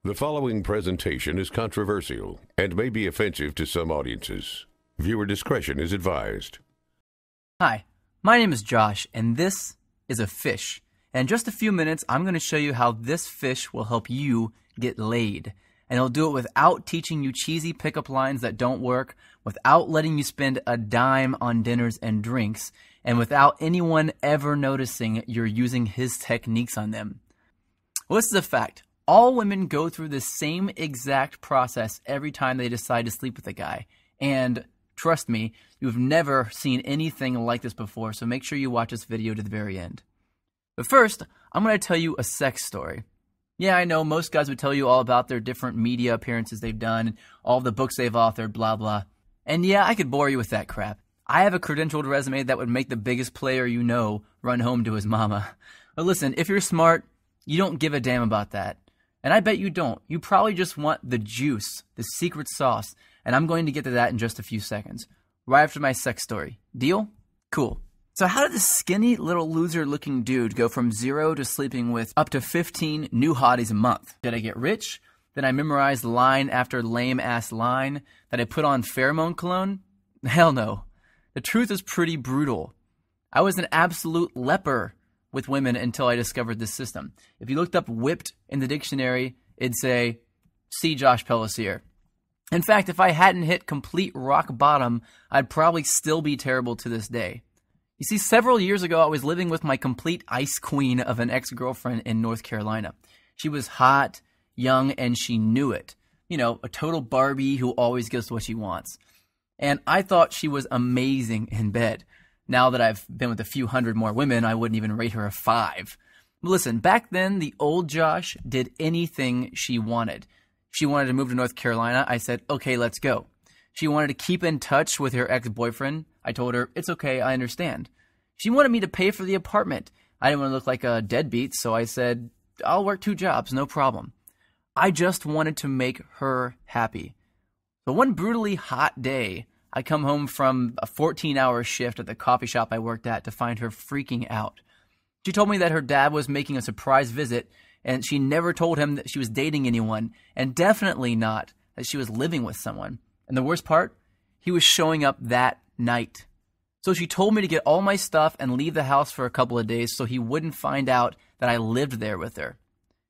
The following presentation is controversial and may be offensive to some audiences. Viewer discretion is advised. Hi, my name is Josh, and this is a fish. And in just a few minutes, I'm going to show you how this fish will help you get laid. And it'll do it without teaching you cheesy pickup lines that don't work, without letting you spend a dime on dinners and drinks, and without anyone ever noticing you're using his techniques on them. Well, this is a fact. All women go through the same exact process every time they decide to sleep with a guy. And trust me, you've never seen anything like this before, so make sure you watch this video to the very end. But first, I'm going to tell you a sex story. Yeah, I know most guys would tell you all about their different media appearances they've done, all the books they've authored, blah, blah. And yeah, I could bore you with that crap. I have a credentialed resume that would make the biggest player you know run home to his mama. But listen, if you're smart, you don't give a damn about that. And I bet you don't. You probably just want the juice, the secret sauce, and I'm going to get to that in just a few seconds, right after my sex story. Deal? Cool. So how did this skinny little loser looking dude go from 0 to sleeping with up to 15 new hotties a month? Did I get rich? Did I memorize line after lame ass line? Did I put on pheromone cologne? Hell no. The truth is pretty brutal. I was an absolute leper with women until I discovered this system. If you looked up whipped in the dictionary, it'd say, see Josh Pellisier. In fact, if I hadn't hit complete rock bottom, I'd probably still be terrible to this day. You see, several years ago, I was living with my complete ice queen of an ex-girlfriend in North Carolina. She was hot, young, and she knew it. You know, a total Barbie who always gets what she wants. And I thought she was amazing in bed. Now that I've been with a few hundred more women, I wouldn't even rate her a 5. But listen, back then, the old Josh did anything she wanted. She wanted to move to North Carolina. I said, okay, let's go. She wanted to keep in touch with her ex-boyfriend. I told her, it's okay, I understand. She wanted me to pay for the apartment. I didn't want to look like a deadbeat, so I said, I'll work 2 jobs, no problem. I just wanted to make her happy. So one brutally hot day, I come home from a 14-hour shift at the coffee shop I worked at to find her freaking out. She told me that her dad was making a surprise visit, and she never told him that she was dating anyone, and definitely not that she was living with someone. And the worst part, he was showing up that night. So she told me to get all my stuff and leave the house for a couple of days so he wouldn't find out that I lived there with her.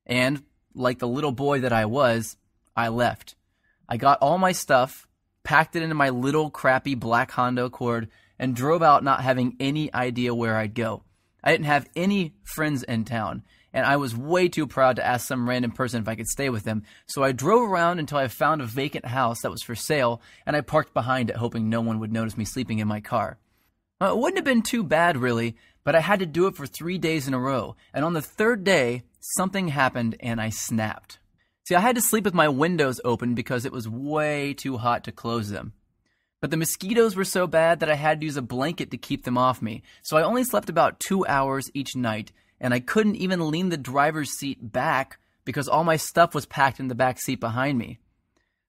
And, like the little boy that I was, I left. I got all my stuff, packed it into my little crappy black Honda Accord, and drove out not having any idea where I'd go. I didn't have any friends in town, and I was way too proud to ask some random person if I could stay with them, so I drove around until I found a vacant house that was for sale, and I parked behind it hoping no one would notice me sleeping in my car. It wouldn't have been too bad, really, but I had to do it for 3 days in a row, and on the 3rd day, something happened and I snapped. See, I had to sleep with my windows open because it was way too hot to close them. But the mosquitoes were so bad that I had to use a blanket to keep them off me, so I only slept about 2 hours each night, and I couldn't even lean the driver's seat back because all my stuff was packed in the back seat behind me.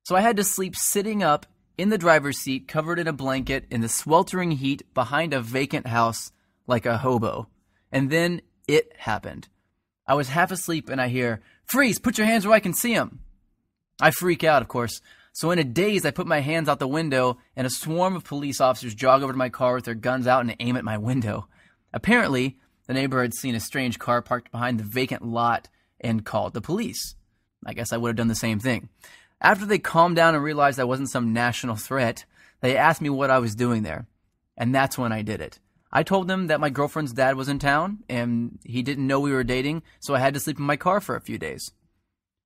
So I had to sleep sitting up in the driver's seat, covered in a blanket, in the sweltering heat behind a vacant house like a hobo. And then it happened. I was half asleep and I hear, "Freeze, put your hands where I can see them." I freak out, of course. So in a daze, I put my hands out the window and a swarm of police officers jog over to my car with their guns out and aim at my window. Apparently, the neighbor had seen a strange car parked behind the vacant lot and called the police. I guess I would have done the same thing. After they calmed down and realized I wasn't some national threat, they asked me what I was doing there. And that's when I did it. I told them that my girlfriend's dad was in town, and he didn't know we were dating, so I had to sleep in my car for a few days.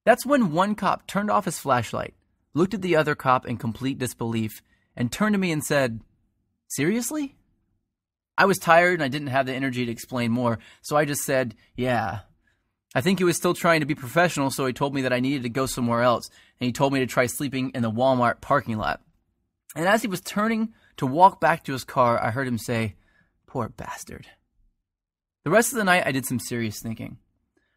That's when one cop turned off his flashlight, looked at the other cop in complete disbelief, and turned to me and said, "Seriously?" I was tired and I didn't have the energy to explain more, so I just said, "Yeah." I think he was still trying to be professional, so he told me that I needed to go somewhere else, and he told me to try sleeping in the Walmart parking lot. And as he was turning to walk back to his car, I heard him say, "Poor bastard." The rest of the night, I did some serious thinking.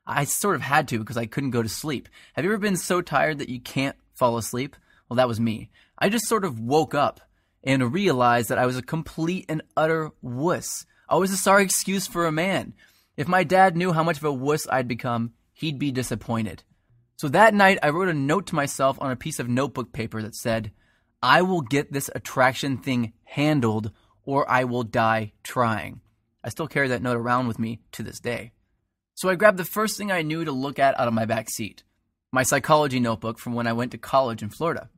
I sort of had to because I couldn't go to sleep. Have you ever been so tired that you can't fall asleep? Well, that was me. I just sort of woke up and realized that I was a complete and utter wuss. I was a sorry excuse for a man. If my dad knew how much of a wuss I'd become, he'd be disappointed. So that night, I wrote a note to myself on a piece of notebook paper that said, I will get this attraction thing handled or I will die trying. I still carry that note around with me to this day. So I grabbed the first thing I knew to look at out of my back seat, my psychology notebook from when I went to college in Florida.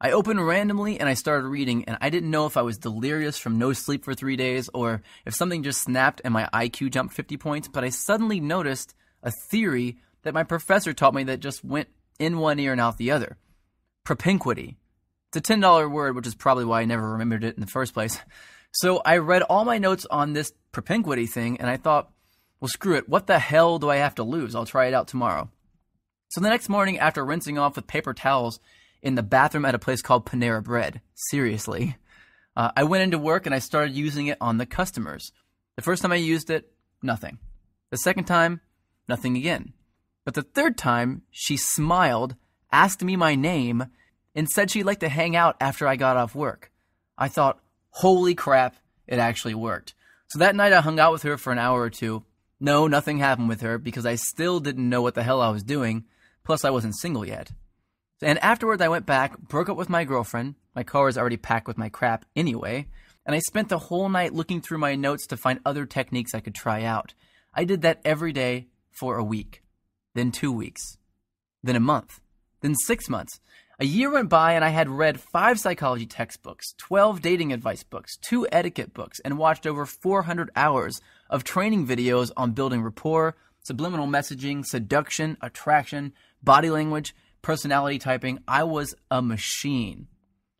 I opened randomly and I started reading, and I didn't know if I was delirious from no sleep for 3 days or if something just snapped and my IQ jumped 50 points, but I suddenly noticed a theory that my professor taught me that just went in one ear and out the other. Propinquity. It's a $10 word, which is probably why I never remembered it in the first place. So I read all my notes on this propinquity thing, and I thought, well, screw it. What the hell do I have to lose? I'll try it out tomorrow. So the next morning, after rinsing off with paper towels in the bathroom at a place called Panera Bread, seriously, I went into work and I started using it on the customers. The first time I used it, nothing. The second time, nothing again. But the third time, she smiled, asked me my name, and said she'd like to hang out after I got off work. I thought, holy crap, it actually worked. So that night I hung out with her for an hour or two. No, nothing happened with her because I still didn't know what the hell I was doing. Plus, I wasn't single yet. And afterwards, I went back, broke up with my girlfriend. My car was already packed with my crap anyway. And I spent the whole night looking through my notes to find other techniques I could try out. I did that every day for a week, then 2 weeks, then a month, then 6 months. A year went by and I had read 5 psychology textbooks, 12 dating advice books, 2 etiquette books, and watched over 400 hours of training videos on building rapport, subliminal messaging, seduction, attraction, body language, personality typing. I was a machine.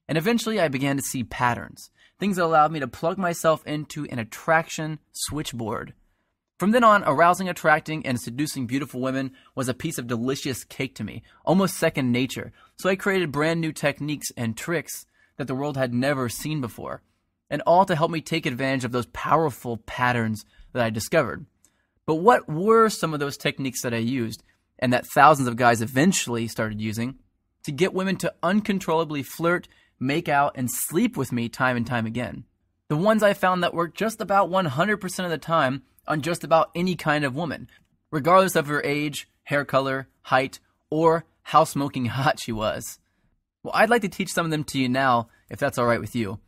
And eventually I began to see patterns, things that allowed me to plug myself into an attraction switchboard. From then on, arousing, attracting, and seducing beautiful women was a piece of delicious cake to me, almost second nature. So I created brand new techniques and tricks that the world had never seen before, and all to help me take advantage of those powerful patterns that I discovered. But what were some of those techniques that I used, and that thousands of guys eventually started using, to get women to uncontrollably flirt, make out, and sleep with me time and time again? The ones I found that worked just about 100% of the time on just about any kind of woman, regardless of her age, hair color, height, or how smoking hot she was. Well, I'd like to teach some of them to you now, if that's all right with you.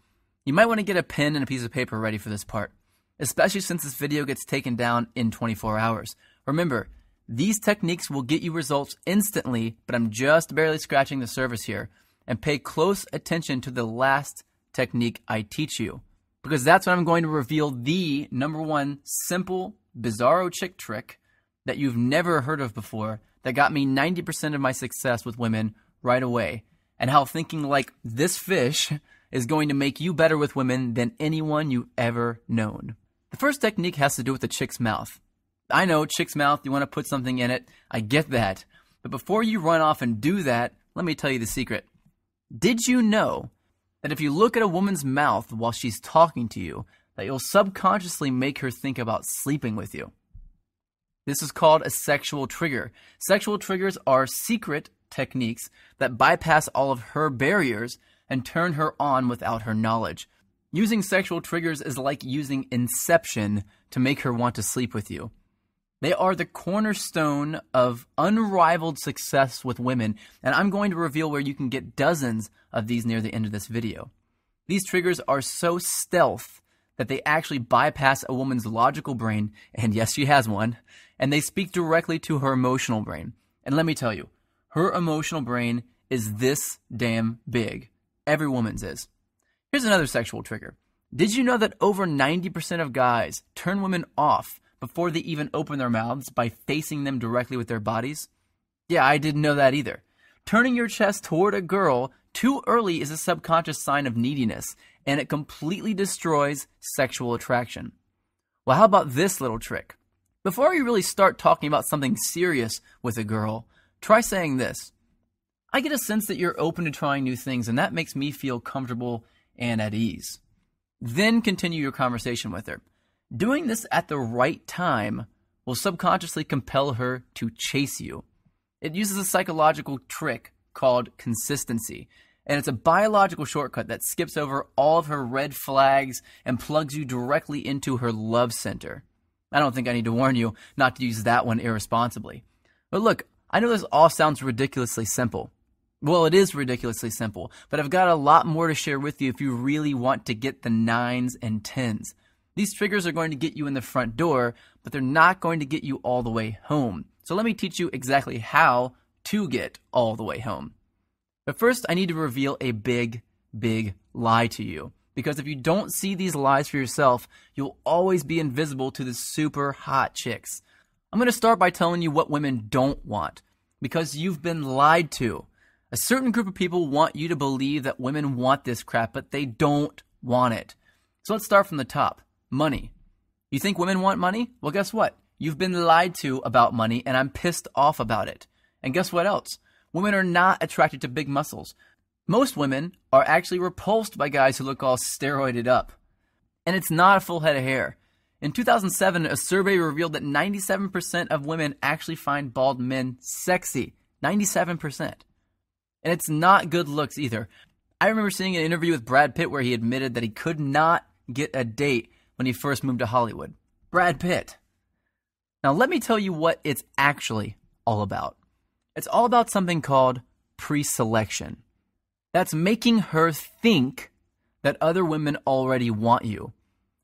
You might want to get a pen and a piece of paper ready for this part, especially since this video gets taken down in 24 hours. Remember, these techniques will get you results instantly, but I'm just barely scratching the surface here. And pay close attention to the last technique I teach you, because that's when I'm going to reveal the #1 simple, bizarro chick trick that you've never heard of before that got me 90% of my success with women right away, and how thinking like this fish is going to make you better with women than anyone you've ever known. The first technique has to do with the chick's mouth. I know, chick's mouth, you want to put something in it. I get that. But before you run off and do that, let me tell you the secret. Did you know that if you look at a woman's mouth while she's talking to you, that you'll subconsciously make her think about sleeping with you? This is called a sexual trigger. Sexual triggers are secret techniques that bypass all of her barriers and turn her on without her knowledge. Using sexual triggers is like using Inception to make her want to sleep with you. They are the cornerstone of unrivaled success with women, and I'm going to reveal where you can get dozens of these near the end of this video. These triggers are so stealth that they actually bypass a woman's logical brain, and yes, she has one, and they speak directly to her emotional brain. And let me tell you, her emotional brain is this damn big. Every woman's is. Here's another sexual trigger. Did you know that over 90% of guys turn women off before they even open their mouths by facing them directly with their bodies? Yeah, I didn't know that either. Turning your chest toward a girl too early is a subconscious sign of neediness, and it completely destroys sexual attraction. Well, how about this little trick? Before you really start talking about something serious with a girl, try saying this. I get a sense that you're open to trying new things, and that makes me feel comfortable and at ease. Then continue your conversation with her. Doing this at the right time will subconsciously compel her to chase you. It uses a psychological trick called consistency, and it's a biological shortcut that skips over all of her red flags and plugs you directly into her love center. I don't think I need to warn you not to use that one irresponsibly. But look, I know this all sounds ridiculously simple. Well, it is ridiculously simple, but I've got a lot more to share with you if you really want to get the 9s and 10s. These triggers are going to get you in the front door, but they're not going to get you all the way home. So let me teach you exactly how to get all the way home. But first, I need to reveal a big lie to you. Because if you don't see these lies for yourself, you'll always be invisible to the super hot chicks. I'm going to start by telling you what women don't want. Because you've been lied to. A certain group of people want you to believe that women want this crap, but they don't want it. So let's start from the top. Money. You think women want money? Well, guess what? You've been lied to about money, and I'm pissed off about it. And guess what else? Women are not attracted to big muscles. Most women are actually repulsed by guys who look all steroided up. And it's not a full head of hair. In 2007, a survey revealed that 97% of women actually find bald men sexy. 97%. And it's not good looks either. I remember seeing an interview with Brad Pitt where he admitted that he could not get a date when he first moved to Hollywood. Brad Pitt. Now let me tell you what it's actually all about. It's all about something called pre-selection. That's making her think that other women already want you.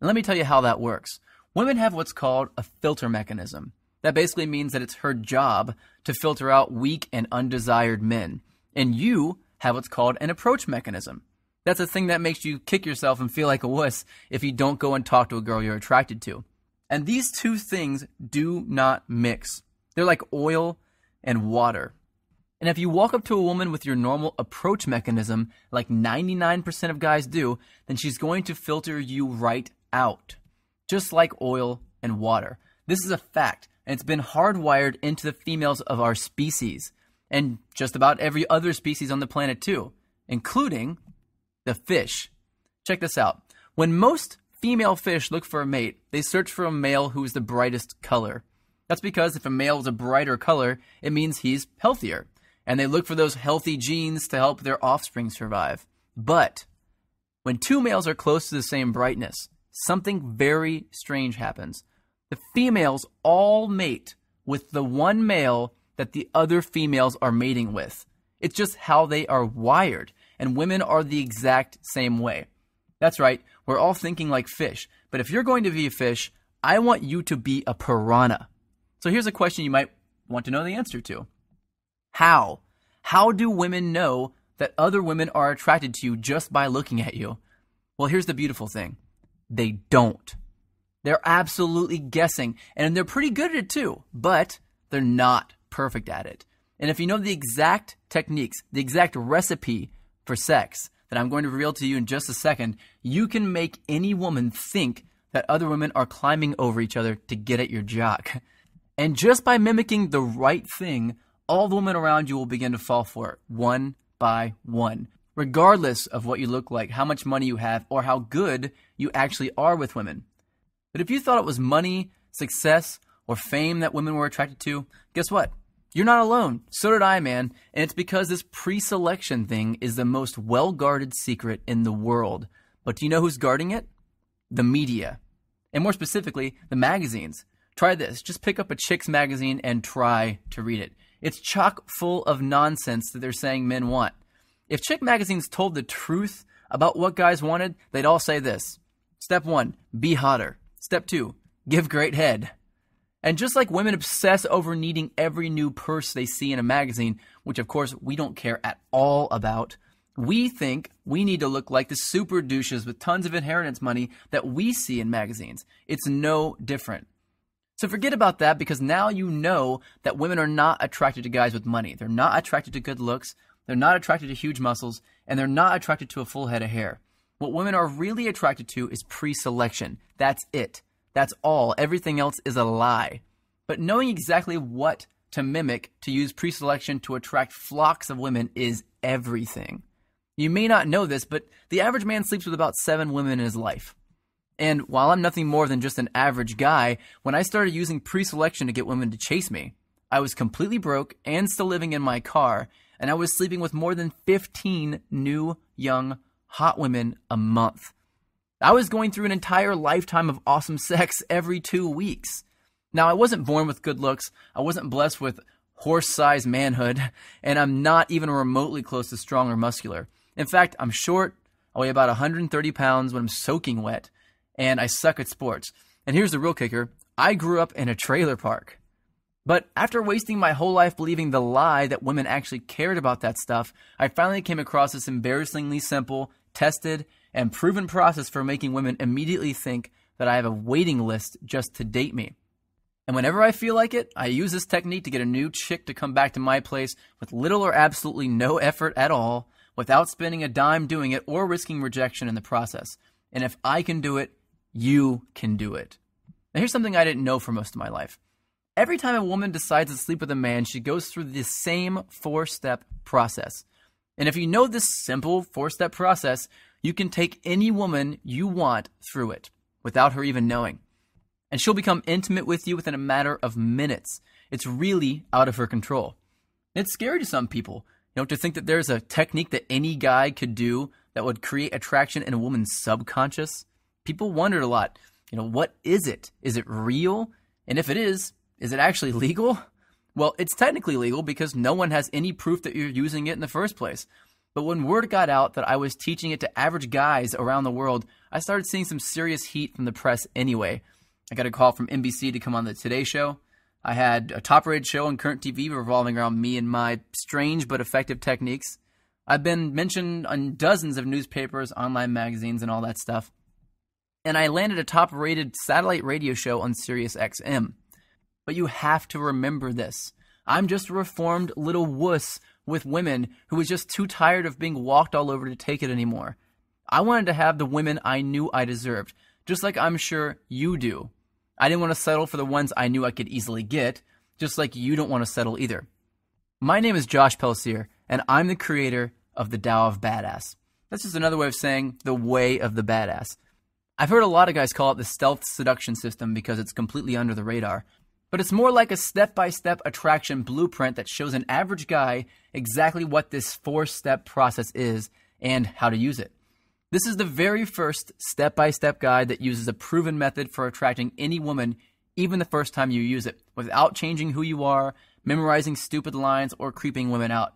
And let me tell you how that works. Women have what's called a filter mechanism. That basically means that it's her job to filter out weak and undesired men. And you have what's called an approach mechanism. That's a thing that makes you kick yourself and feel like a wuss if you don't go and talk to a girl you're attracted to. And these two things do not mix. They're like oil and water. And if you walk up to a woman with your normal approach mechanism, like 99% of guys do, then she's going to filter you right out. Just like oil and water. This is a fact, and it's been hardwired into the females of our species. And just about every other species on the planet too, including the fish. Check this out. When most female fish look for a mate, they search for a male who is the brightest color. That's because if a male is a brighter color, it means he's healthier. And they look for those healthy genes to help their offspring survive. But when two males are close to the same brightness, something very strange happens. The females all mate with the one male that the other females are mating with. It's just how they are wired. And women are the exact same way. That's right, we're all thinking like fish. But if you're going to be a fish, I want you to be a piranha. So here's a question you might want to know the answer to. How? How do women know that other women are attracted to you just by looking at you? Well, here's the beautiful thing. They don't. They're absolutely guessing, and they're pretty good at it too, but they're not perfect at it. And if you know the exact techniques, the exact recipe for sex that I'm going to reveal to you in just a second, you can make any woman think that other women are climbing over each other to get at your jock. And just by mimicking the right thing, all the women around you will begin to fall for it, one by one, regardless of what you look like, how much money you have, or how good you actually are with women. But if you thought it was money, success, or fame that women were attracted to, guess what? You're not alone. So did I, man. And it's because this pre-selection thing is the most well-guarded secret in the world. But do you know who's guarding it? The media. And more specifically, the magazines. Try this. Just pick up a chick's magazine and try to read it. It's chock full of nonsense that they're saying men want. If chick magazines told the truth about what guys wanted, they'd all say this. Step 1, be hotter. Step 2, give great head. And just like women obsess over needing every new purse they see in a magazine, which of course we don't care at all about, we think we need to look like the super douches with tons of inheritance money that we see in magazines. It's no different. So forget about that, because now you know that women are not attracted to guys with money. They're not attracted to good looks. They're not attracted to huge muscles. And they're not attracted to a full head of hair. What women are really attracted to is pre-selection. That's it. That's all. Everything else is a lie. But knowing exactly what to mimic to use pre-selection to attract flocks of women is everything. You may not know this, but the average man sleeps with about 7 women in his life. And while I'm nothing more than just an average guy, when I started using pre-selection to get women to chase me, I was completely broke and still living in my car, and I was sleeping with more than 15 new, young, hot women a month. I was going through an entire lifetime of awesome sex every 2 weeks. Now, I wasn't born with good looks. I wasn't blessed with horse-sized manhood, and I'm not even remotely close to strong or muscular. In fact, I'm short, I weigh about 130 pounds when I'm soaking wet, and I suck at sports. And here's the real kicker, I grew up in a trailer park. But after wasting my whole life believing the lie that women actually cared about that stuff, I finally came across this embarrassingly simple, tested, and proven process for making women immediately think that I have a waiting list just to date me. And whenever I feel like it, I use this technique to get a new chick to come back to my place with little or absolutely no effort at all, without spending a dime doing it or risking rejection in the process. And if I can do it, you can do it. Now here's something I didn't know for most of my life. Every time a woman decides to sleep with a man, she goes through the same 4-step process. And if you know this simple 4-step process, you can take any woman you want through it without her even knowing. And she'll become intimate with you within a matter of minutes. It's really out of her control. It's scary to some people, to think that there's a technique that any guy could do that would create attraction in a woman's subconscious. People wondered a lot, what is it? Is it real? And if it is it actually legal? Well, it's technically legal because no one has any proof that you're using it in the first place. But when word got out that I was teaching it to average guys around the world, I started seeing some serious heat from the press anyway. I got a call from NBC to come on the Today Show. I had a top-rated show on current TV revolving around me and my strange but effective techniques. I've been mentioned on dozens of newspapers, online magazines, and all that stuff. And I landed a top-rated satellite radio show on Sirius XM. But you have to remember this. I'm just a reformed little wuss with women who was just too tired of being walked all over to take it anymore. I wanted to have the women I knew I deserved, just like I'm sure you do. I didn't want to settle for the ones I knew I could easily get, just like you don't want to settle either. My name is Josh Pelsier, and I'm the creator of the Tao of Badass. That's just another way of saying the way of the badass. I've heard a lot of guys call it the stealth seduction system because it's completely under the radar, but it's more like a step-by-step attraction blueprint that shows an average guy exactly what this 4-step process is and how to use it. This is the very first step-by-step guide that uses a proven method for attracting any woman, even the first time you use it, without changing who you are, memorizing stupid lines, or creeping women out.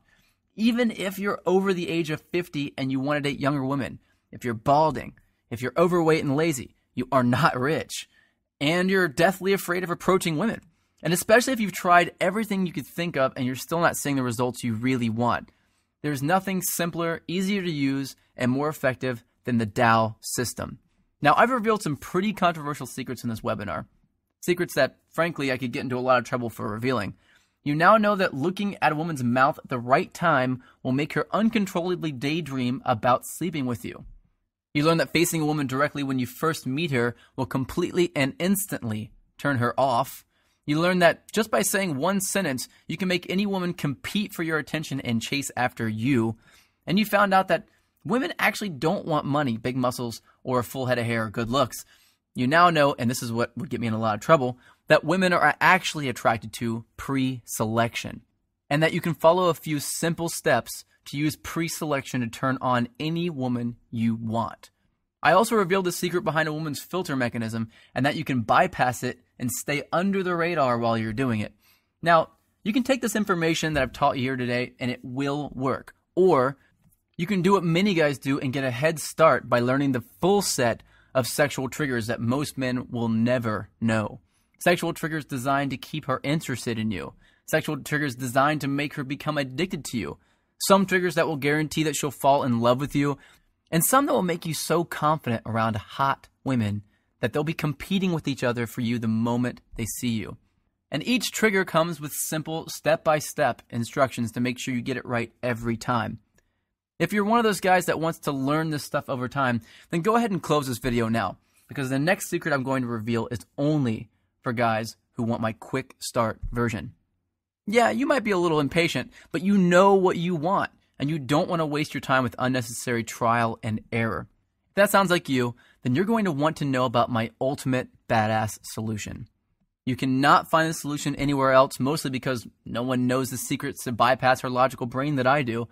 Even if you're over the age of 50 and you want to date younger women, if you're balding, if you're overweight and lazy, you are not rich, and you're deathly afraid of approaching women. And especially if you've tried everything you could think of and you're still not seeing the results you really want. There's nothing simpler, easier to use, and more effective than the Tao system. Now, I've revealed some pretty controversial secrets in this webinar. Secrets that, frankly, I could get into a lot of trouble for revealing. You now know that looking at a woman's mouth at the right time will make her uncontrollably daydream about sleeping with you. You learn that facing a woman directly when you first meet her will completely and instantly turn her off. You learn that just by saying one sentence, you can make any woman compete for your attention and chase after you. And you found out that women actually don't want money, big muscles, or a full head of hair or good looks. You now know, and this is what would get me in a lot of trouble, that women are actually attracted to pre-selection. And that you can follow a few simple steps to use pre-selection to turn on any woman you want. I also revealed the secret behind a woman's filter mechanism and that you can bypass it and stay under the radar while you're doing it. Now, you can take this information that I've taught you here today and it will work. Or you can do what many guys do and get a head start by learning the full set of sexual triggers that most men will never know. Sexual triggers designed to keep her interested in you. Sexual triggers designed to make her become addicted to you. Some triggers that will guarantee that she'll fall in love with you. And some that will make you so confident around hot women that they'll be competing with each other for you the moment they see you. And each trigger comes with simple step-by-step instructions to make sure you get it right every time. If you're one of those guys that wants to learn this stuff over time, then go ahead and close this video now, because the next secret I'm going to reveal is only for guys who want my quick start version. Yeah, you might be a little impatient, but you know what you want, and you don't want to waste your time with unnecessary trial and error. If that sounds like you, then you're going to want to know about my ultimate badass solution. You cannot find the solution anywhere else, mostly because no one knows the secrets to bypass her logical brain that I do.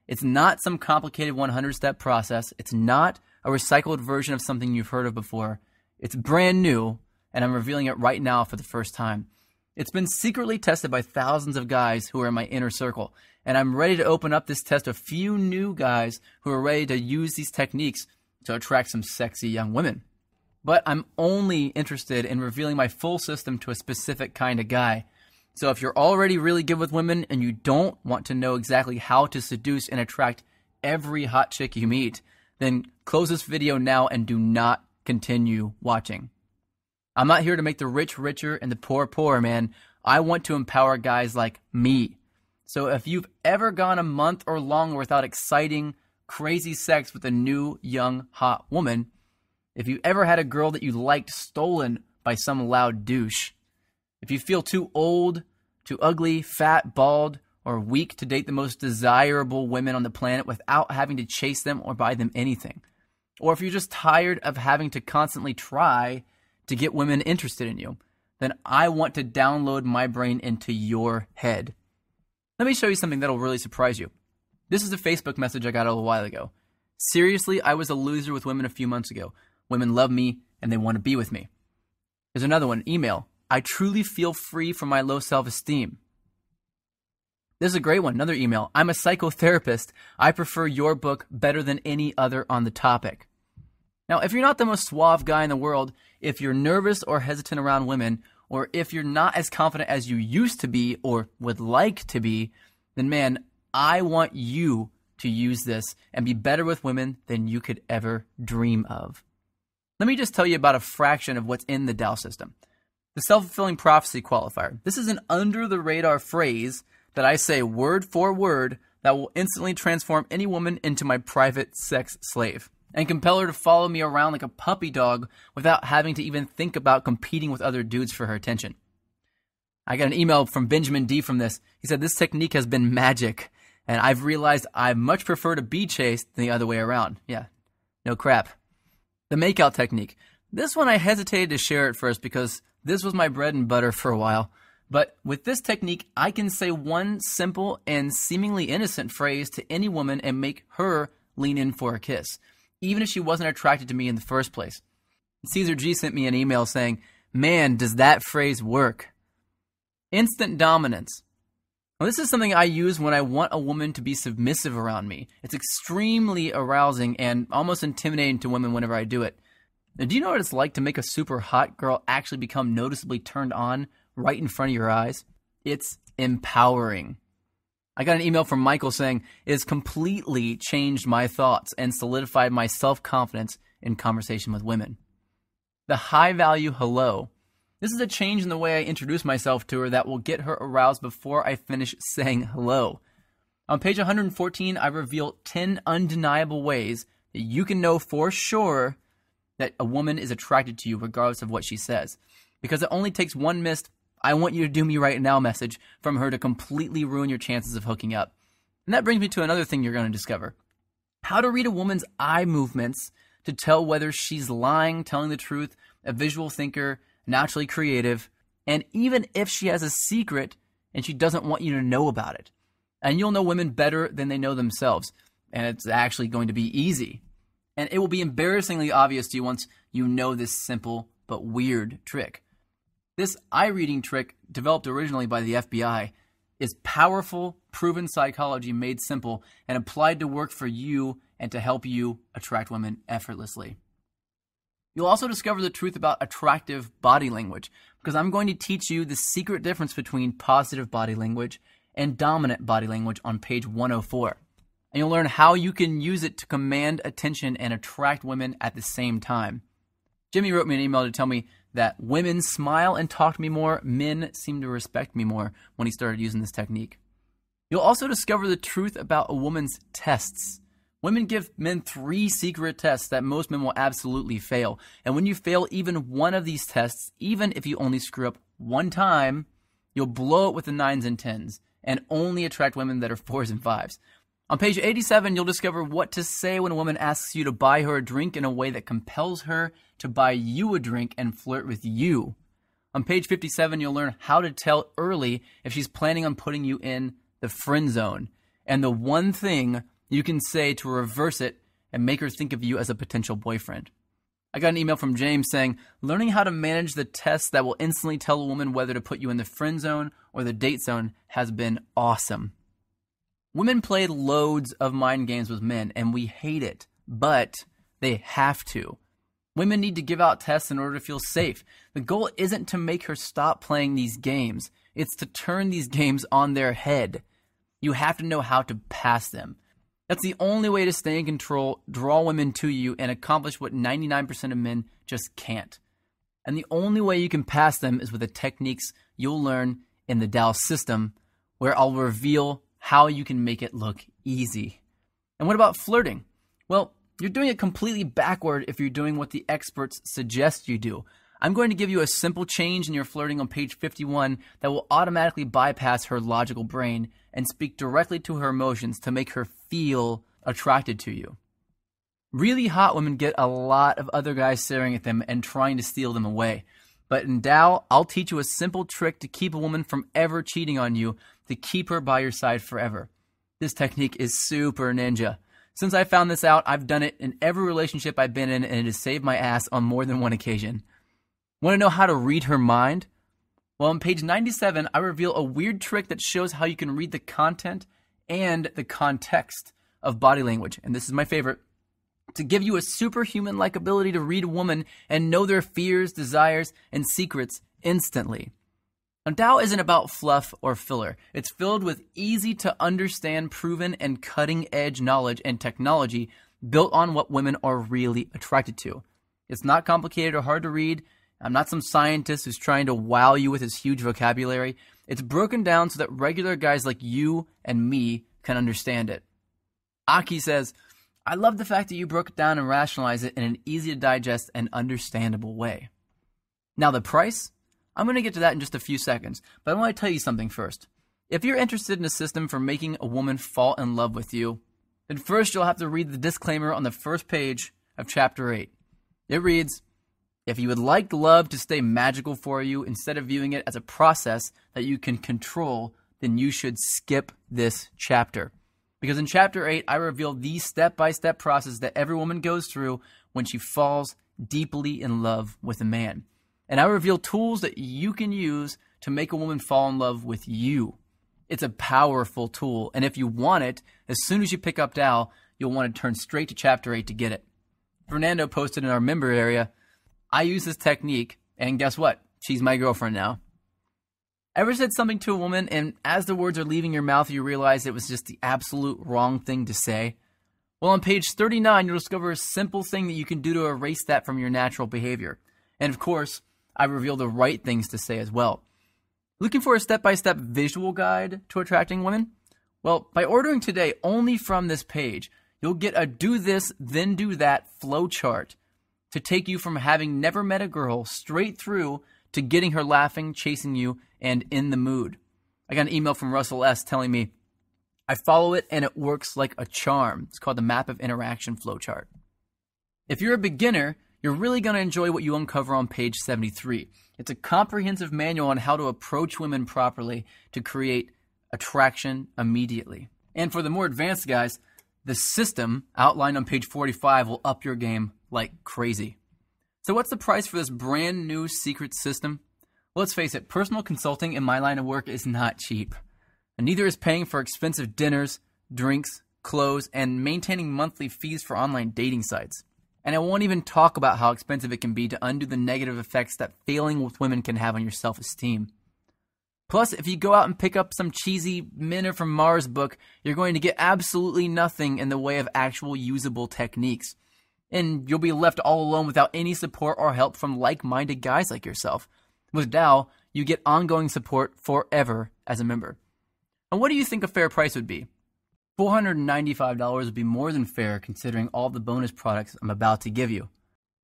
It's not some complicated 100-step process. It's not a recycled version of something you've heard of before. It's brand new, and I'm revealing it right now for the first time. It's been secretly tested by thousands of guys who are in my inner circle, and I'm ready to open up this test to a few new guys who are ready to use these techniques to attract some sexy young women. But I'm only interested in revealing my full system to a specific kind of guy. So if you're already really good with women and you don't want to know exactly how to seduce and attract every hot chick you meet, then close this video now and do not continue watching. I'm not here to make the rich richer and the poor poorer, man. I want to empower guys like me. So if you've ever gone a month or longer without exciting, crazy sex with a new, young, hot woman, if you ever had a girl that you liked stolen by some loud douche, if you feel too old, too ugly, fat, bald, or weak to date the most desirable women on the planet without having to chase them or buy them anything, or if you're just tired of having to constantly try to get women interested in you, then I want to download my brain into your head. Let me show you something that'll really surprise you. This is a Facebook message I got a little while ago. Seriously, I was a loser with women a few months ago. Women love me and they want to be with me. There's another one, email. I truly feel free from my low self-esteem. This is a great one, another email. I'm a psychotherapist. I prefer your book better than any other on the topic. Now, if you're not the most suave guy in the world, if you're nervous or hesitant around women, or if you're not as confident as you used to be or would like to be, then man, I want you to use this and be better with women than you could ever dream of. Let me just tell you about a fraction of what's in the Dow system. The self-fulfilling prophecy qualifier. This is an under-the-radar phrase that I say word for word that will instantly transform any woman into my private sex slave and compel her to follow me around like a puppy dog without having to even think about competing with other dudes for her attention. I got an email from Benjamin D from this. He said, this technique has been magic, and I've realized I much prefer to be chased than the other way around. Yeah, no crap. The makeout technique. This one I hesitated to share at first because this was my bread and butter for a while. But with this technique, I can say one simple and seemingly innocent phrase to any woman and make her lean in for a kiss, even if she wasn't attracted to me in the first place. Caesar G sent me an email saying, man, does that phrase work? Instant dominance. Now, this is something I use when I want a woman to be submissive around me. It's extremely arousing and almost intimidating to women whenever I do it. Now, do you know what it's like to make a super hot girl actually become noticeably turned on right in front of your eyes? It's empowering. I got an email from Michael saying, it has completely changed my thoughts and solidified my self-confidence in conversation with women. The high-value hello. This is a change in the way I introduce myself to her that will get her aroused before I finish saying hello. On page 114, I reveal 10 undeniable ways that you can know for sure that a woman is attracted to you regardless of what she says. Because it only takes one missed I want you to do me right now message from her to completely ruin your chances of hooking up. And that brings me to another thing you're going to discover. How to read a woman's eye movements to tell whether she's lying, telling the truth, a visual thinker, naturally creative, and even if she has a secret and she doesn't want you to know about it. And you'll know women better than they know themselves. And it's actually going to be easy. And it will be embarrassingly obvious to you once you know this simple but weird trick. This eye reading trick, developed originally by the FBI, is powerful, proven psychology made simple and applied to work for you and to help you attract women effortlessly. You'll also discover the truth about attractive body language, because I'm going to teach you the secret difference between positive body language and dominant body language on page 104. And you'll learn how you can use it to command attention and attract women at the same time. Jimmy wrote me an email to tell me that women smile and talk to me more, men seem to respect me more when he started using this technique. You'll also discover the truth about a woman's tests. Women give men 3 secret tests that most men will absolutely fail. And when you fail even one of these tests, even if you only screw up one time, you'll blow it with the 9s and 10s and only attract women that are 4s and 5s. On page 87, you'll discover what to say when a woman asks you to buy her a drink in a way that compels her to buy you a drink and flirt with you. On page 57, you'll learn how to tell early if she's planning on putting you in the friend zone, and the one thing you can say to reverse it and make her think of you as a potential boyfriend. I got an email from James saying, learning how to manage the tests that will instantly tell a woman whether to put you in the friend zone or the date zone has been awesome. Women play loads of mind games with men, and we hate it, but they have to. Women need to give out tests in order to feel safe. The goal isn't to make her stop playing these games. It's to turn these games on their head. You have to know how to pass them. That's the only way to stay in control, draw women to you, and accomplish what 99% of men just can't. And the only way you can pass them is with the techniques you'll learn in the Tao system, where I'll reveal how you can make it look easy. And what about flirting? Well, you're doing it completely backward if you're doing what the experts suggest you do. I'm going to give you a simple change in your flirting on page 51 that will automatically bypass her logical brain and speak directly to her emotions to make her feel attracted to you. Really hot women get a lot of other guys staring at them and trying to steal them away. But in Tao, I'll teach you a simple trick to keep a woman from ever cheating on you, to keep her by your side forever. This technique is super ninja. Since I found this out, I've done it in every relationship I've been in, and it has saved my ass on more than one occasion. Want to know how to read her mind? Well, on page 97, I reveal a weird trick that shows how you can read the content and the context of body language. And this is my favorite. To give you a superhuman-like ability to read a woman and know their fears, desires, and secrets instantly. Now, Tao isn't about fluff or filler. It's filled with easy-to-understand, proven, and cutting-edge knowledge and technology built on what women are really attracted to. It's not complicated or hard to read. I'm not some scientist who's trying to wow you with his huge vocabulary. It's broken down so that regular guys like you and me can understand it. Aki says, I love the fact that you broke it down and rationalized it in an easy-to-digest and understandable way. Now, the price? I'm going to get to that in just a few seconds, but I want to tell you something first. If you're interested in a system for making a woman fall in love with you, then first you'll have to read the disclaimer on the first page of Chapter 8. It reads, if you would like love to stay magical for you instead of viewing it as a process that you can control, then you should skip this chapter. Because in Chapter 8, I reveal the step-by-step process that every woman goes through when she falls deeply in love with a man. And I reveal tools that you can use to make a woman fall in love with you. It's a powerful tool, and if you want it, as soon as you pick up Tao, you'll want to turn straight to Chapter 8 to get it. Fernando posted in our member area, I use this technique, and guess what? She's my girlfriend now. Ever said something to a woman, and as the words are leaving your mouth, you realize it was just the absolute wrong thing to say? Well, on page 39, you'll discover a simple thing that you can do to erase that from your natural behavior. And of course, I reveal the right things to say as well. Looking for a step-by-step visual guide to attracting women? Well, by ordering today only from this page, you'll get a do this, then do that flow chart to take you from having never met a girl straight through to getting her laughing, chasing you, and in the mood. I got an email from Russell S. telling me, I follow it and it works like a charm. It's called the Map of Interaction Flowchart. If you're a beginner, you're really going to enjoy what you uncover on page 73. It's a comprehensive manual on how to approach women properly to create attraction immediately. And for the more advanced guys, the system outlined on page 45 will up your game like crazy. So what's the price for this brand new secret system? Well, let's face it, personal consulting in my line of work is not cheap. And neither is paying for expensive dinners, drinks, clothes, and maintaining monthly fees for online dating sites. And I won't even talk about how expensive it can be to undo the negative effects that failing with women can have on your self-esteem. Plus, if you go out and pick up some cheesy Men Are From Mars book, you're going to get absolutely nothing in the way of actual usable techniques. And you'll be left all alone without any support or help from like-minded guys like yourself. With Tao, you get ongoing support forever as a member. And what do you think a fair price would be? $495 would be more than fair considering all the bonus products I'm about to give you.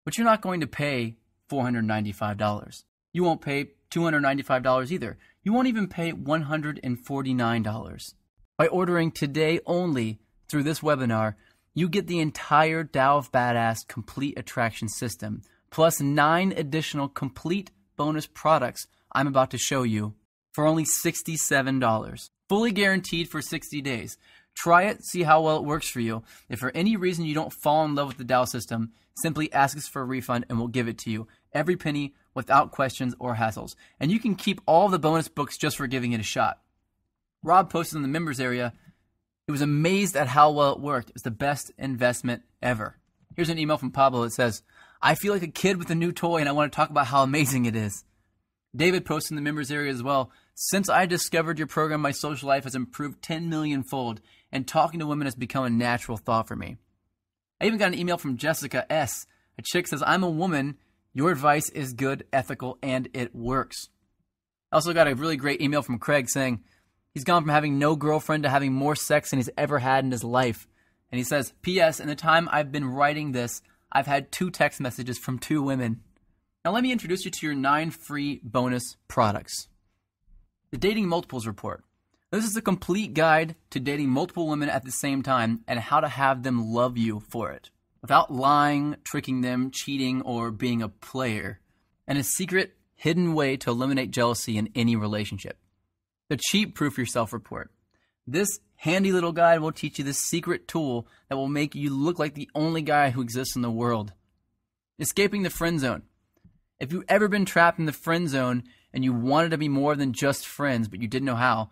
But you're not going to pay $495. You won't pay $295 either. You won't even pay $149. By ordering today only through this webinar, you get the entire Tao of Badass Complete Attraction System, plus 9 additional complete bonus products I'm about to show you for only $67. Fully guaranteed for 60 days. Try it, see how well it works for you. If for any reason you don't fall in love with the Dow system, simply ask us for a refund and we'll give it to you. Every penny, without questions or hassles. And you can keep all the bonus books just for giving it a shot. Rob posted in the members area, he was amazed at how well it worked. It's the best investment ever. Here's an email from Pablo that says, I feel like a kid with a new toy and I want to talk about how amazing it is. David posted in the members area as well, since I discovered your program, my social life has improved 10 million fold and talking to women has become a natural thought for me. I even got an email from Jessica S. A chick says, I'm a woman. Your advice is good, ethical, and it works. I also got a really great email from Craig saying he's gone from having no girlfriend to having more sex than he's ever had in his life. And he says, P.S. in the time I've been writing this, I've had 2 text messages from 2 women. Now let me introduce you to your 9 free bonus products. The Dating Multiples Report. This is a complete guide to dating multiple women at the same time and how to have them love you for it, without lying, tricking them, cheating, or being a player, and a secret, hidden way to eliminate jealousy in any relationship. The Cheat Proof Yourself Report. This handy little guide will teach you the secret tool that will make you look like the only guy who exists in the world. Escaping the Friend Zone. If you've ever been trapped in the friend zone and you wanted to be more than just friends but you didn't know how,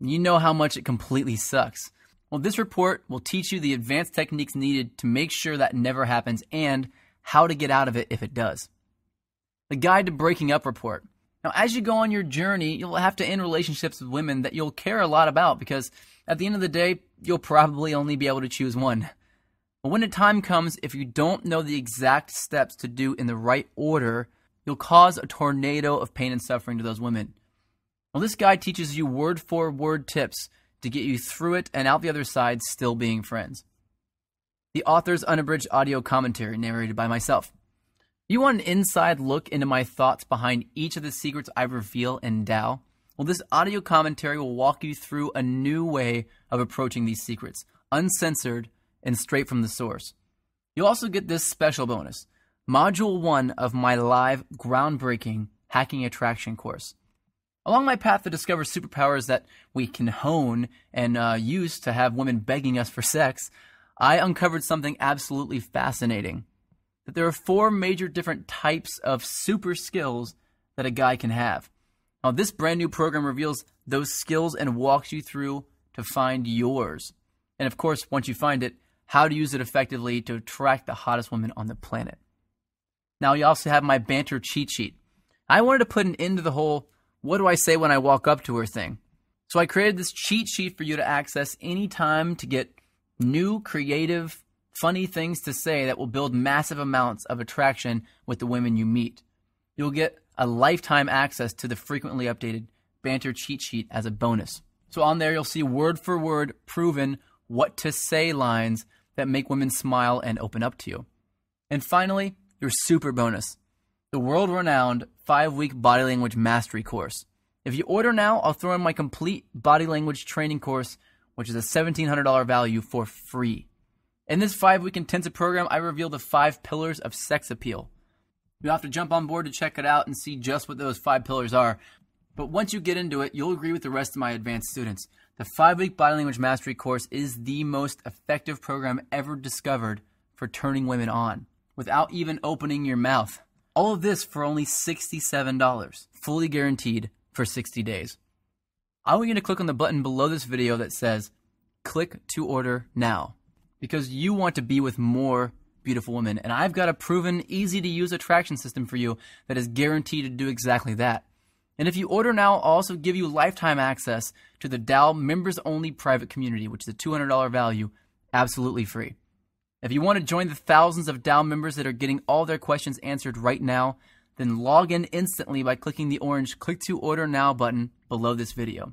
you know how much it completely sucks. Well, this report will teach you the advanced techniques needed to make sure that never happens and how to get out of it if it does. The Guide to Breaking Up Report. Now, as you go on your journey, you'll have to end relationships with women that you'll care a lot about because at the end of the day, you'll probably only be able to choose one. But when the time comes, if you don't know the exact steps to do in the right order, you'll cause a tornado of pain and suffering to those women. Well, this guide teaches you word-for-word tips to get you through it and out the other side still being friends. The author's unabridged audio commentary narrated by myself. You want an inside look into my thoughts behind each of the secrets I reveal in Tao? Well, this audio commentary will walk you through a new way of approaching these secrets, uncensored and straight from the source. You'll also get this special bonus, Module 1 of my live, groundbreaking Hacking Attraction course. Along my path to discover superpowers that we can hone and use to have women begging us for sex, I uncovered something absolutely fascinating. That there are 4 major different types of super skills that a guy can have. Now, this brand new program reveals those skills and walks you through to find yours. And of course, once you find it, how to use it effectively to attract the hottest women on the planet. Now, you also have my banter cheat sheet. I wanted to put an end to the whole, what do I say when I walk up to her thing? So I created this cheat sheet for you to access anytime to get new, creative, funny things to say that will build massive amounts of attraction with the women you meet. You'll get a lifetime access to the frequently updated banter cheat sheet as a bonus. So on there, you'll see word for word proven what to say lines that make women smile and open up to you. And finally, your super bonus, the world-renowned 5-week body language mastery course. If you order now, I'll throw in my complete body language training course, which is a $1,700 value for free. In this 5-week intensive program, I reveal the 5 pillars of sex appeal. You'll have to jump on board to check it out and see just what those 5 pillars are. But once you get into it, you'll agree with the rest of my advanced students. The 5-week body language mastery course is the most effective program ever discovered for turning women on, without even opening your mouth. All of this for only $67, fully guaranteed for 60 days. I want you to click on the button below this video that says, click to order now, because you want to be with more beautiful women. And I've got a proven, easy to use attraction system for you that is guaranteed to do exactly that. And if you order now, I'll also give you lifetime access to the Dow members only private community, which is a $200 value, absolutely free. If you want to join the thousands of Dow members that are getting all their questions answered right now, then log in instantly by clicking the orange Click to Order Now button below this video.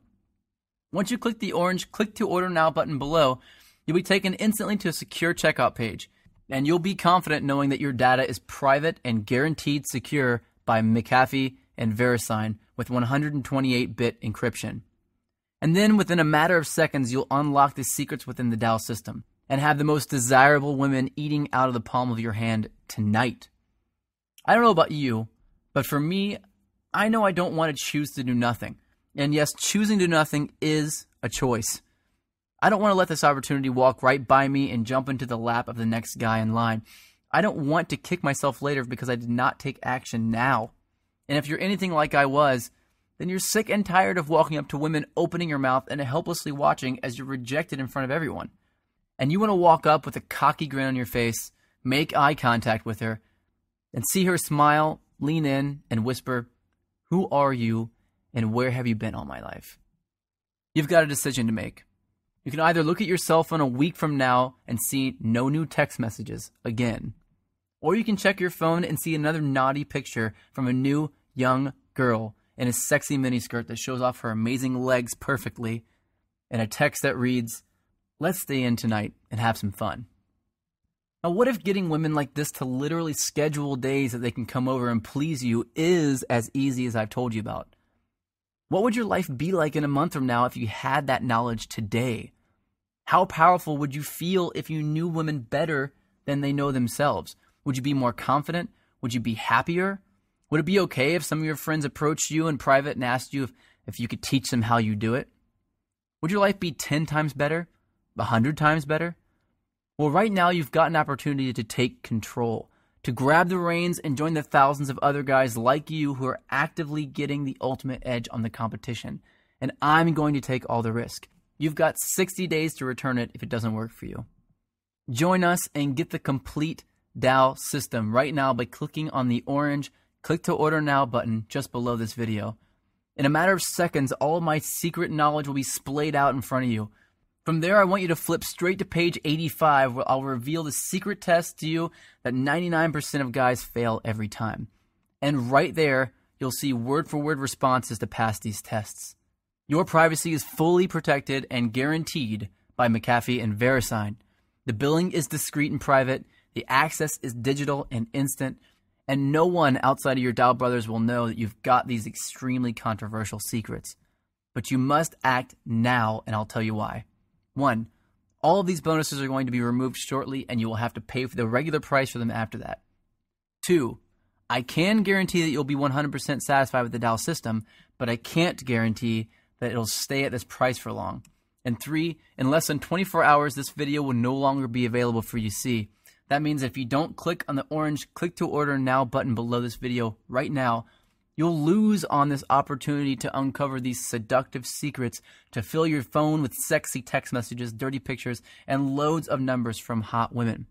Once you click the orange Click to Order Now button below, you'll be taken instantly to a secure checkout page, and you'll be confident knowing that your data is private and guaranteed secure by McAfee and VeriSign with 128-bit encryption. And then within a matter of seconds, you'll unlock the secrets within the Dow system and have the most desirable women eating out of the palm of your hand tonight. I don't know about you, but for me, I know I don't want to choose to do nothing. And yes, choosing to do nothing is a choice. I don't want to let this opportunity walk right by me and jump into the lap of the next guy in line. I don't want to kick myself later because I did not take action now. And if you're anything like I was, then you're sick and tired of walking up to women, opening your mouth, and helplessly watching as you're rejected in front of everyone. And you want to walk up with a cocky grin on your face, make eye contact with her, and see her smile, lean in, and whisper, "Who are you, and where have you been all my life?" You've got a decision to make. You can either look at your cell phone a week from now and see no new text messages again, or you can check your phone and see another naughty picture from a new, young girl in a sexy miniskirt that shows off her amazing legs perfectly, and a text that reads, "Let's stay in tonight and have some fun." Now, what if getting women like this to literally schedule days that they can come over and please you is as easy as I've told you about? What would your life be like in a month from now if you had that knowledge today? How powerful would you feel if you knew women better than they know themselves? Would you be more confident? Would you be happier? Would it be okay if some of your friends approached you in private and asked you if you could teach them how you do it? Would your life be 10 times better? 100 times better? Well, right now you've got an opportunity to take control, to grab the reins and join the thousands of other guys like you who are actively getting the ultimate edge on the competition. And I'm going to take all the risk. You've got 60 days to return it if it doesn't work for you. Join us and get the complete Dow system right now by clicking on the orange Click to Order Now button just below this video. In a matter of seconds, all of my secret knowledge will be splayed out in front of you. From there, I want you to flip straight to page 85, where I'll reveal the secret test to you that 99% of guys fail every time. And right there, you'll see word-for-word responses to pass these tests. Your privacy is fully protected and guaranteed by McAfee and VeriSign. The billing is discreet and private, the access is digital and instant, and no one outside of your Dow brothers will know that you've got these extremely controversial secrets. But you must act now, and I'll tell you why. 1, all of these bonuses are going to be removed shortly, and you will have to pay for the regular price for them after that. 2, I can guarantee that you'll be 100% satisfied with the Dow system, but I can't guarantee that it'll stay at this price for long. And 3, in less than 24 hours, this video will no longer be available for you to see. That means if you don't click on the orange Click to Order Now button below this video right now, you'll lose on this opportunity to uncover these seductive secrets to fill your phone with sexy text messages, dirty pictures, and loads of numbers from hot women.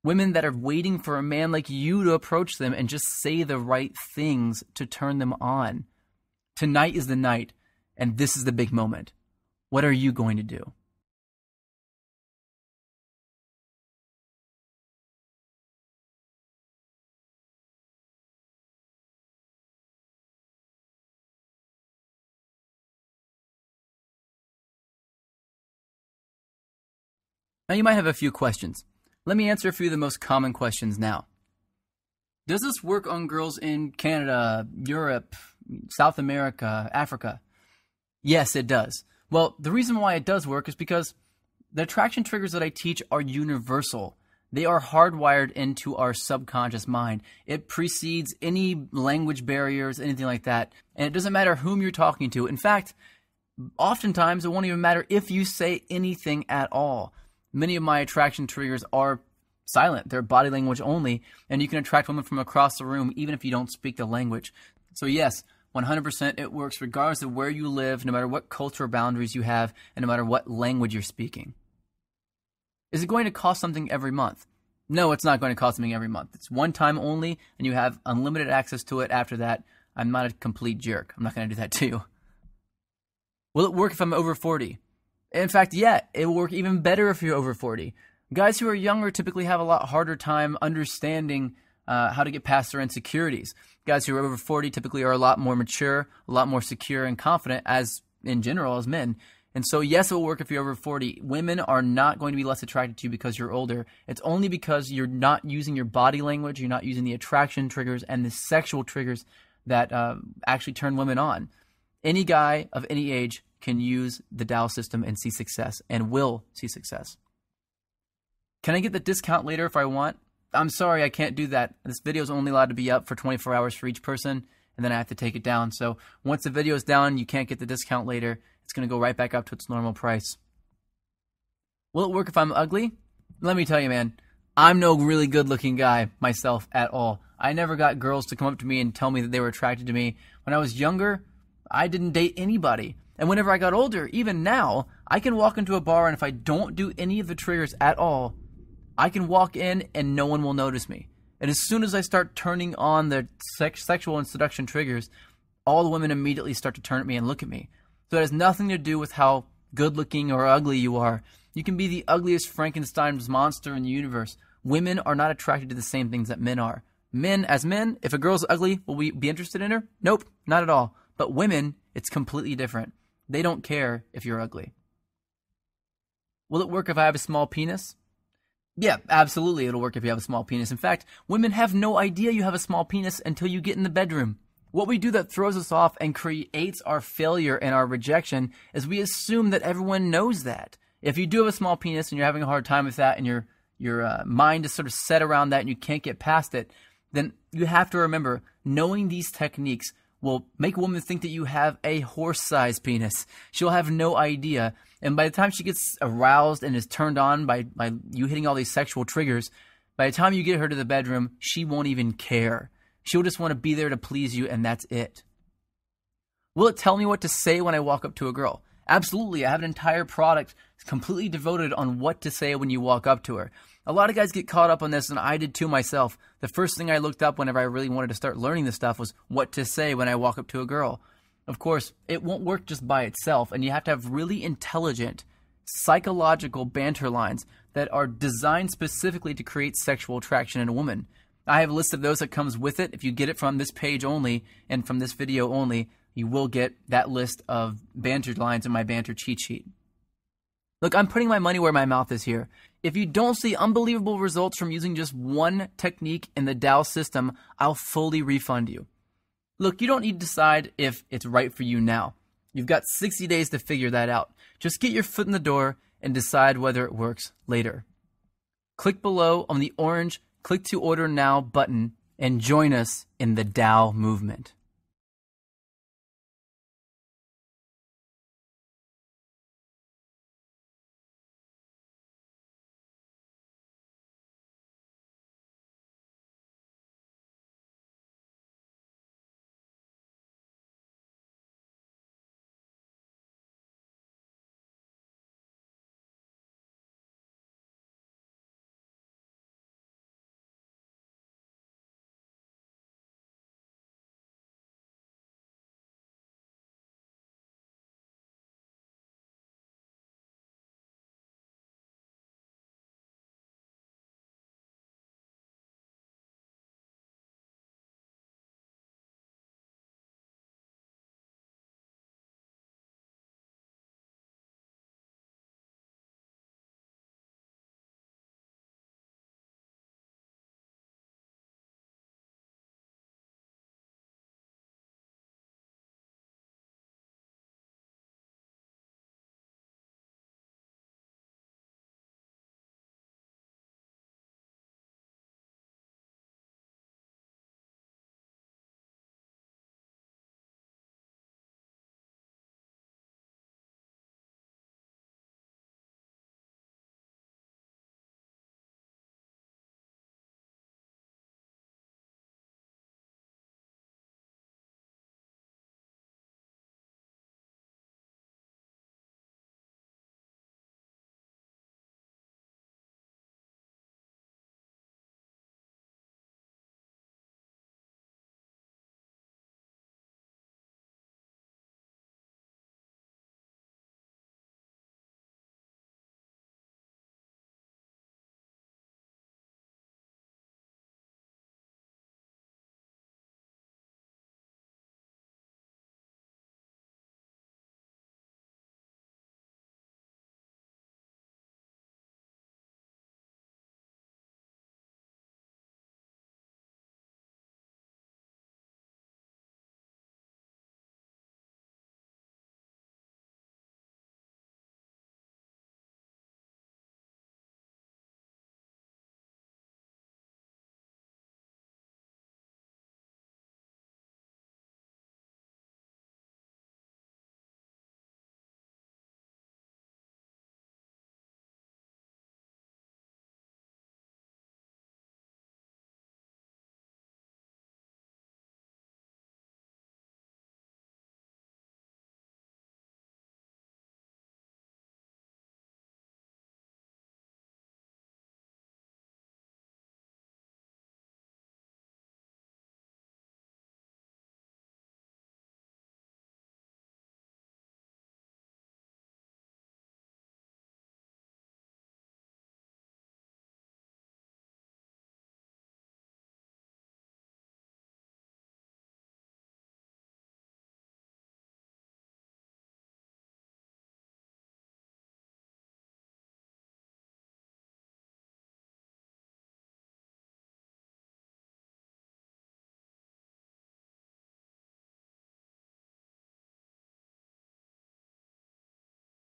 Women that are waiting for a man like you to approach them and just say the right things to turn them on. Tonight is the night, and this is the big moment. What are you going to do? Now you might have a few questions. Let me answer a few of the most common questions now. Does this work on girls in Canada, Europe, South America, Africa? Yes, it does. Well, the reason why it does work is because the attraction triggers that I teach are universal. They are hardwired into our subconscious mind. It precedes any language barriers, anything like that. And it doesn't matter whom you're talking to. In fact, oftentimes it won't even matter if you say anything at all. Many of my attraction triggers are silent. They're body language only, and you can attract women from across the room even if you don't speak the language. So yes, 100% it works regardless of where you live, no matter what cultural boundaries you have, and no matter what language you're speaking. Is it going to cost something every month? No, it's not going to cost something every month. It's one time only, and you have unlimited access to it after that. I'm not a complete jerk. I'm not going to do that to you. Will it work if I'm over 40? In fact, yeah, it will work even better if you're over 40. Guys who are younger typically have a lot harder time understanding how to get past their insecurities. Guys who are over 40 typically are a lot more mature, a lot more secure and confident as in general as men. And so yes, it will work if you're over 40. Women are not going to be less attracted to you because you're older. It's only because you're not using your body language, you're not using the attraction triggers and the sexual triggers that actually turn women on. Any guy of any age can use the Dow system and see success, and will see success. Can I get the discount later if I want? I'm sorry, I can't do that. This video is only allowed to be up for 24 hours for each person, and then I have to take it down. So once the video is down, you can't get the discount later. It's going to go right back up to its normal price. Will it work if I'm ugly? Let me tell you, man, I'm no really good-looking guy myself at all. I never got girls to come up to me and tell me that they were attracted to me. When I was younger, I didn't date anybody. And whenever I got older, even now, I can walk into a bar, and if I don't do any of the triggers at all, I can walk in and no one will notice me. And as soon as I start turning on the sexual and seduction triggers, all the women immediately start to turn at me and look at me. So it has nothing to do with how good-looking or ugly you are. You can be the ugliest Frankenstein's monster in the universe. Women are not attracted to the same things that men are. Men, as men, if a girl's ugly, will we be interested in her? Nope, not at all. But women, it's completely different. They don't care if you're ugly. Will it work if I have a small penis? Yeah, absolutely it'll work if you have a small penis. In fact, women have no idea you have a small penis until you get in the bedroom. What we do that throws us off and creates our failure and our rejection is we assume that everyone knows that. If you do have a small penis and you're having a hard time with that and your mind is sort of set around that and you can't get past it, then you have to remember, knowing these techniques will make a woman think that you have a horse-sized penis. She'll have no idea. And by the time she gets aroused and is turned on by you hitting all these sexual triggers, by the time you get her to the bedroom, she won't even care. She'll just want to be there to please you, and that's it. Will it tell me what to say when I walk up to a girl? Absolutely. I have an entire product completely devoted on what to say when you walk up to her. A lot of guys get caught up on this, and I did too myself. The first thing I looked up whenever I really wanted to start learning this stuff was what to say when I walk up to a girl. Of course, it won't work just by itself, and you have to have really intelligent, psychological banter lines that are designed specifically to create sexual attraction in a woman. I have a list of those that comes with it. If you get it from this page only and from this video only, you will get that list of banter lines in my banter cheat sheet. Look, I'm putting my money where my mouth is here. If you don't see unbelievable results from using just one technique in the Tao system, I'll fully refund you. Look, you don't need to decide if it's right for you now. You've got 60 days to figure that out. Just get your foot in the door and decide whether it works later. Click below on the orange Click to Order Now button and join us in the Tao movement.